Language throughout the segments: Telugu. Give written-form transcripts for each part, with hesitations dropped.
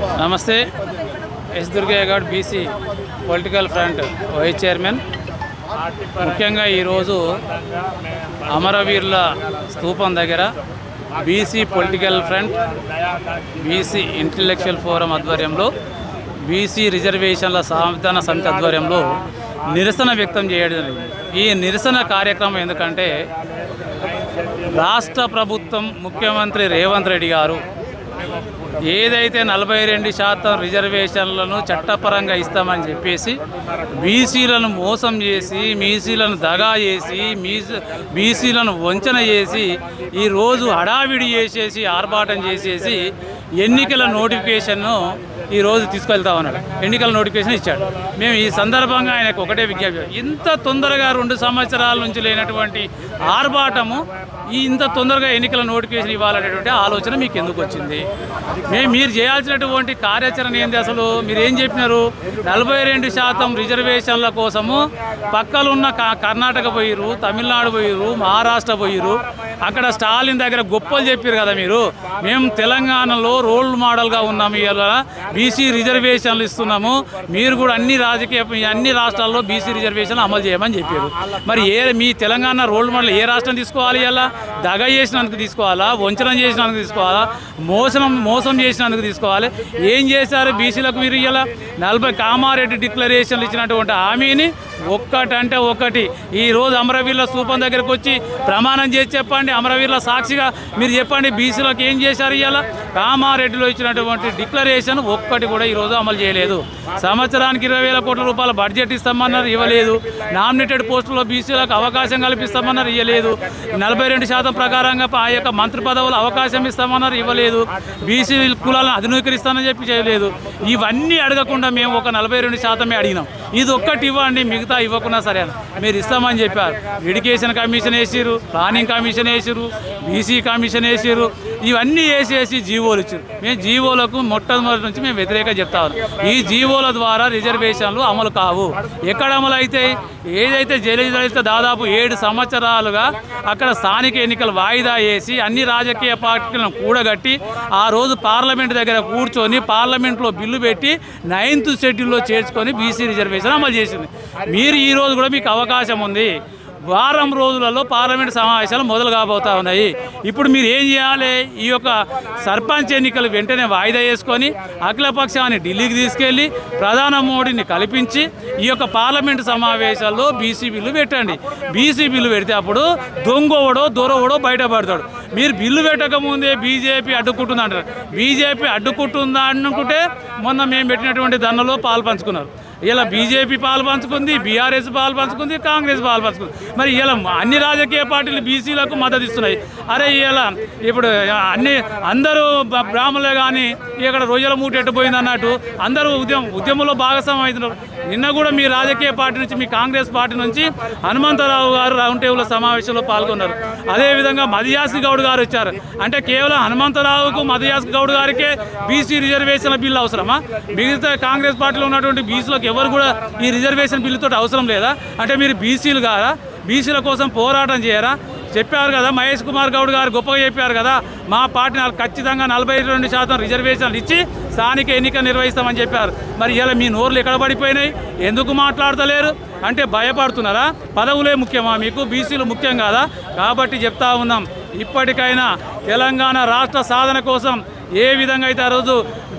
నమస్తే. S Durgaiah Goud BC political front vice chairman. ముఖ్యంగా ఈరోజు అమరవీరుల స్తూపం దగ్గర BC political front, BC intellectual forum ఆధ్వర్యంలో, బీసీ రిజర్వేషన్ల సాంవిధాన సమితి ఆధ్వర్యంలో నిరసన వ్యక్తం చేయడం జరిగింది. ఈ నిరసన కార్యక్రమం ఎందుకంటే రాష్ట్ర ప్రభుత్వం ముఖ్యమంత్రి రేవంత్ రెడ్డి గారు ఏదైతే 42% రిజర్వేషన్లను చట్టపరంగా ఇస్తామని చెప్పేసి బీసీలను మోసం చేసి, బీసీలను దగా చేసి, బీసీలను వంచన చేసి ఈరోజు హడావిడి చేసేసి ఆర్భాటం చేసేసి ఎన్నికల నోటిఫికేషన్ను ఈరోజు తీసుకెళ్తా ఉన్నాడు. ఎన్నికల నోటిఫికేషన్ ఇచ్చాడు. మేము ఈ సందర్భంగా ఆయనకు ఒకటే విజ్ఞప్తి, ఇంత తొందరగా 2 సంవత్సరాల నుంచి లేనటువంటి ఆర్భాటము ఇంత తొందరగా ఎన్నికల నోటిఫికేషన్ ఇవ్వాలనేటువంటి ఆలోచన మీకు ఎందుకు వచ్చింది? మీరు చేయాల్సినటువంటి కార్యాచరణ ఏంది? అసలు మీరు ఏం చెప్పినారు? 42% రిజర్వేషన్ల కోసము పక్కలున్న కర్ణాటక పోయిరు, తమిళనాడు పోయిరు, మహారాష్ట్ర పోయిరు. అక్కడ స్టాలిన్ దగ్గర గొప్పలు చెప్పారు కదా మీరు. మేము తెలంగాణలో రోల్ మోడల్గా ఉన్నాము, ఇలా బీసీ రిజర్వేషన్లు ఇస్తున్నాము, మీరు కూడా అన్ని రాష్ట్రాల్లో బీసీ రిజర్వేషన్లు అమలు చేయమని చెప్పారు. మరి మీ తెలంగాణ రోల్ మోడల్ ఏ రాష్ట్రం తీసుకోవాలి? ఇలా దగ చేసినందుకు తీసుకోవాలా? వంచనం చేసినందుకు తీసుకోవాలా? మోసం చేసినందుకు తీసుకోవాలి? ఏం చేశారు బీసీలకు మీరు? ఇలా 40 కామారెడ్డి డిక్లరేషన్లు ఇచ్చినటువంటి హామీని ఒక్కటంటే ఒకటి ఈరోజు అమరవీరుల స్తూపం దగ్గరకు వచ్చి ప్రమాణం చేసి చెప్పండి. అమరవీరుల సాక్షిగా మీరు చెప్పండి, బీసీలకు ఏం చేశారు? ఇలా కామారెడ్డిలో ఇచ్చినటువంటి డిక్లరేషన్ ఒక్కటి కూడా ఈరోజు అమలు చేయలేదు. సంవత్సరానికి 20,000 కోట్ల రూపాయల బడ్జెట్ ఇస్తామన్నారు, ఇవ్వలేదు. నామినేటెడ్ పోస్టుల్లో బీసీలకు అవకాశం కల్పిస్తామన్నారు, ఇవ్వలేదు. 42% ప్రకారంగా ఆ యొక్క మంత్రి పదవులు అవకాశం ఇస్తామన్నారు, ఇవ్వలేదు. బీసీ కులాలను అధునీకరిస్తానని చెప్పి చేయలేదు. ఇవన్నీ అడగకుండా మేము ఒక 42% అడిగినాం. ఇది ఒక్కటి ఇవ్వండి, మిగతా ఇవ్వకున్నా సరే మీరు ఇస్తామని చెప్పారు. ఎడ్యుకేషన్ కమిషన్ వేసారు, ప్లానింగ్ కమిషన్ వేసారు, బీసీ కమిషన్ వేసారు. ఇవన్నీ వేసేసి జీవోలు ఇచ్చారు. మేము జీవోలకు మొట్టమొదటి నుంచి మేము వ్యతిరేకంగా చెప్తా ఉన్నాం. ఈ జీవోల ద్వారా రిజర్వేషన్లు అమలు కావు. ఎక్కడ అమలు అవుతాయి? ఏదైతే జయలలిత దాదాపు 7 సంవత్సరాలుగా అక్కడ స్థానిక ఎన్నికలు వాయిదా వేసి అన్ని రాజకీయ పార్టీలను కూడగట్టి ఆ రోజు పార్లమెంట్ దగ్గర కూర్చొని పార్లమెంట్లో బిల్లు పెట్టి 9th షెడ్యూల్లో చేర్చుకొని బీసీ రిజర్వేషన్ అమలు చేసింది. మీరు ఈరోజు కూడా మీకు అవకాశం ఉంది. వారం రోజులలో పార్లమెంట్ సమావేశాలు మొదలు కాబోతా ఉన్నాయి. ఇప్పుడు మీరు ఏం చేయాలి? ఈ యొక్క సర్పంచ్ ఎన్నికలు వెంటనే వాయిదా వేసుకొని అఖిలపక్షాన్ని ఢిల్లీకి తీసుకెళ్ళి ప్రధాని మోడీని కల్పించి ఈ యొక్క పార్లమెంటు సమావేశాల్లో బీసీ బిల్లు పెట్టండి. బీసీ బిల్లు పెడితే అప్పుడు దొంగోవడో దొరవడో బయటపడతాడు. మీరు బిల్లు పెట్టకముందే బీజేపీ అడ్డుకుంటుంది అంటారు. బీజేపీ అడ్డుకుంటుందా అనుకుంటే మొన్న మేము పెట్టినటువంటి ధర్నాలో పాలు పంచుకున్నారు. ఇలా బీజేపీ పాలు పంచుకుంది, బీఆర్ఎస్ పాలు పంచుకుంది, కాంగ్రెస్ పాలు పంచుకుంది. మరి ఇలా అన్ని రాజకీయ పార్టీలు బీసీలకు మద్దతు ఇస్తున్నాయి. అరే ఇలా ఇప్పుడు అందరూ బ్రాహ్మణులే కానీ ఇక్కడ రొయ్యల మూట ఎట్టుపోయింది అన్నట్టు అందరూ ఉద్యమంలో భాగస్వామ్యం అవుతున్నారు. నిన్న కూడా మీ రాజకీయ పార్టీ నుంచి, మీ కాంగ్రెస్ పార్టీ నుంచి హనుమంతరావు గారు రౌండ్ టేబుల్ సమావేశంలో పాల్గొన్నారు. అదేవిధంగా మధుయాస్కి గౌడ్ గారు వచ్చారు. అంటే కేవలం హనుమంతరావుకు, మధుయాస్కి గౌడ్ గారికే బీసీ రిజర్వేషన్ల బిల్లు అవసరమా? మిగతా కాంగ్రెస్ పార్టీలో ఉన్నటువంటి బీసీలకు ఎవరు కూడా ఈ రిజర్వేషన్ బిల్లుతో అవసరం లేదా? అంటే మీరు బీసీలు కాదా? బీసీల కోసం పోరాటం చేయరా? చెప్పారు కదా, మహేష్ కుమార్ గౌడ్ గారు గొప్పగా చెప్పారు కదా, మా పార్టీ ఖచ్చితంగా 42% రిజర్వేషన్లు ఇచ్చి స్థానిక ఎన్నిక నిర్వహిస్తామని చెప్పారు. మరి ఇలా మీ నోర్లు ఎక్కడ పడిపోయినాయి? ఎందుకు మాట్లాడతలేరు? అంటే భయపడుతున్నారా? పదవులే ముఖ్యమా మీకు? బీసీలు ముఖ్యం కాదా? కాబట్టి చెప్తా ఉన్నాం, ఇప్పటికైనా తెలంగాణ రాష్ట్ర సాధన కోసం ఏ విధంగా అయితే ఆ రోజు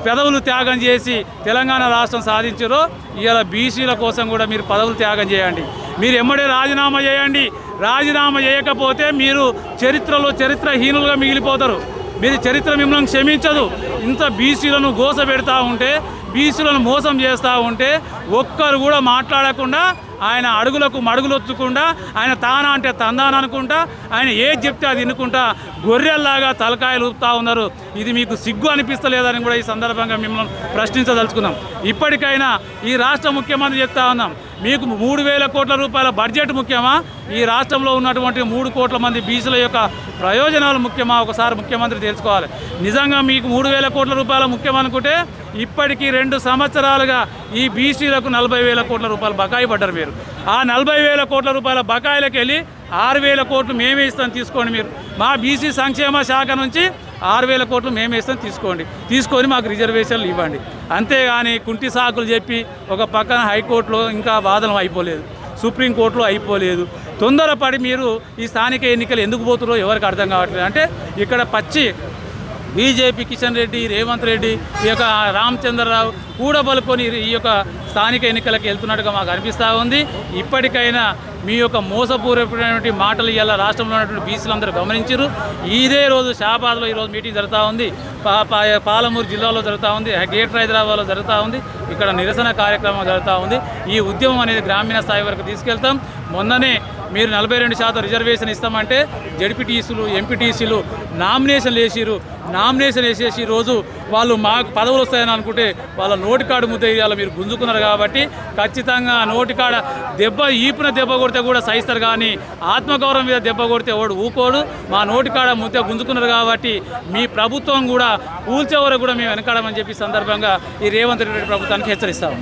పదవులు త్యాగం చేసి తెలంగాణ రాష్ట్రం సాధించారో ఇలా బీసీల కోసం కూడా మీరు పదవులు త్యాగం చేయండి. మీరు ఎమ్మడే రాజీనామా చేయండి. రాజీనామా చేయకపోతే మీరు చరిత్రహీనులుగా మిగిలిపోతారు. మీరు చరిత్ర మిమ్మల్ని క్షమించదు. ఇంత బీసీలను గోస పెడతా ఉంటే, బీసీలను మోసం చేస్తూ ఉంటే ఒక్కరు కూడా మాట్లాడకుండా, ఆయన అడుగులకు మడుగులొత్తుకుండా, ఆయన తానా అంటే తందాన అనుకుంటా, ఆయన ఏది చెప్తే అది వినుకుంటా గొర్రెల్లాగా తలకాయలు ఊపుతా ఉన్నారు. ఇది మీకు సిగ్గు అనిపిస్తలేదని కూడా ఈ సందర్భంగా మిమ్మల్ని ప్రశ్నించదలుచుకున్నాం. ఇప్పటికైనా ఈ రాష్ట్ర ముఖ్యమంత్రి చెప్తా ఉన్నాం, మీకు 3,000 కోట్ల రూపాయల బడ్జెట్ ముఖ్యమా? ఈ రాష్ట్రంలో ఉన్నటువంటి 3 కోట్ల మంది బీసీల యొక్క ప్రయోజనాలు ముఖ్యమా? ఒకసారి ముఖ్యమంత్రి తెలుసుకోవాలి. నిజంగా మీకు 3,000 కోట్ల రూపాయల ముఖ్యం అనుకుంటే ఇప్పటికీ 2 సంవత్సరాలుగా ఈ బీసీలకు 40,000 కోట్ల రూపాయలు బకాయి పడ్డారు. మీరు ఆ 40,000 కోట్ల రూపాయల బకాయిలకు వెళ్ళి 6,000 కోట్లు మేమే ఇస్తాం తీసుకోండి. మీరు మా బీసీ సంక్షేమ శాఖ నుంచి 6,000 కోట్లు మేము వేస్తాం తీసుకొని మాకు రిజర్వేషన్లు ఇవ్వండి. అంతేగాని కుంటి సాకులు చెప్పి ఒక పక్కన హైకోర్టులో ఇంకా వాదనలు అయిపోలేదు, సుప్రీంకోర్టులో అయిపోలేదు. తొందరపడి మీరు ఈ స్థానిక ఎన్నికలు ఎందుకు పోతున్నారో ఎవరికి అర్థం కావట్లేదు. అంటే ఇక్కడ పచ్చి బీజేపీ కిషన్ రెడ్డి, రేవంత్ రెడ్డి, ఈ యొక్క రామచంద్రరావు కూడబలుకొని ఈ యొక్క స్థానిక ఎన్నికలకు వెళ్తున్నట్టుగా మాకు అనిపిస్తూ ఉంది. ఇప్పటికైనా మీ యొక్క మోసపూరితమైనటువంటి మాటలు ఇలా రాష్ట్రంలో ఉన్నటువంటి బీసీలందరూ గమనించారు. ఇదే రోజు షాబాద్లో ఈరోజు మీటింగ్ జరుగుతూ ఉంది, పాలమూరు జిల్లాలో జరుగుతూ ఉంది, గ్రేటర్ హైదరాబాద్లో జరుగుతూ ఉంది. ఇక్కడ నిరసన కార్యక్రమం జరుగుతూ ఉంది. ఈ ఉద్యమం అనేది గ్రామీణ స్థాయి వరకు తీసుకెళ్తాం. మొన్ననే మీరు 42% రిజర్వేషన్ ఇస్తామంటే జడ్పీటీసీలు, ఎంపీటీసీలు నామినేషన్ వేసేసి రోజు వాళ్ళు మాకు పదవులు వస్తాయని అనుకుంటే వాళ్ళ నోటికాడు ముద్ద ఇవాళ మీరు గుంజుకున్నారు. కాబట్టి ఖచ్చితంగా నోటికాడ ఈపున దెబ్బ కొడితే కూడా సహిస్తారు, కానీ ఆత్మగౌరవం మీద దెబ్బ కొడితే వాడు ఊకోడు. మా నోటికాడ ముద్ద గుంజుకున్నారు కాబట్టి మీ ప్రభుత్వం కూడా కూల్చేవరకు కూడా మేము వెనకాడమని చెప్పి సందర్భంగా ఈ రేవంత్ రెడ్డి ప్రభుత్వానికి హెచ్చరిస్తాము.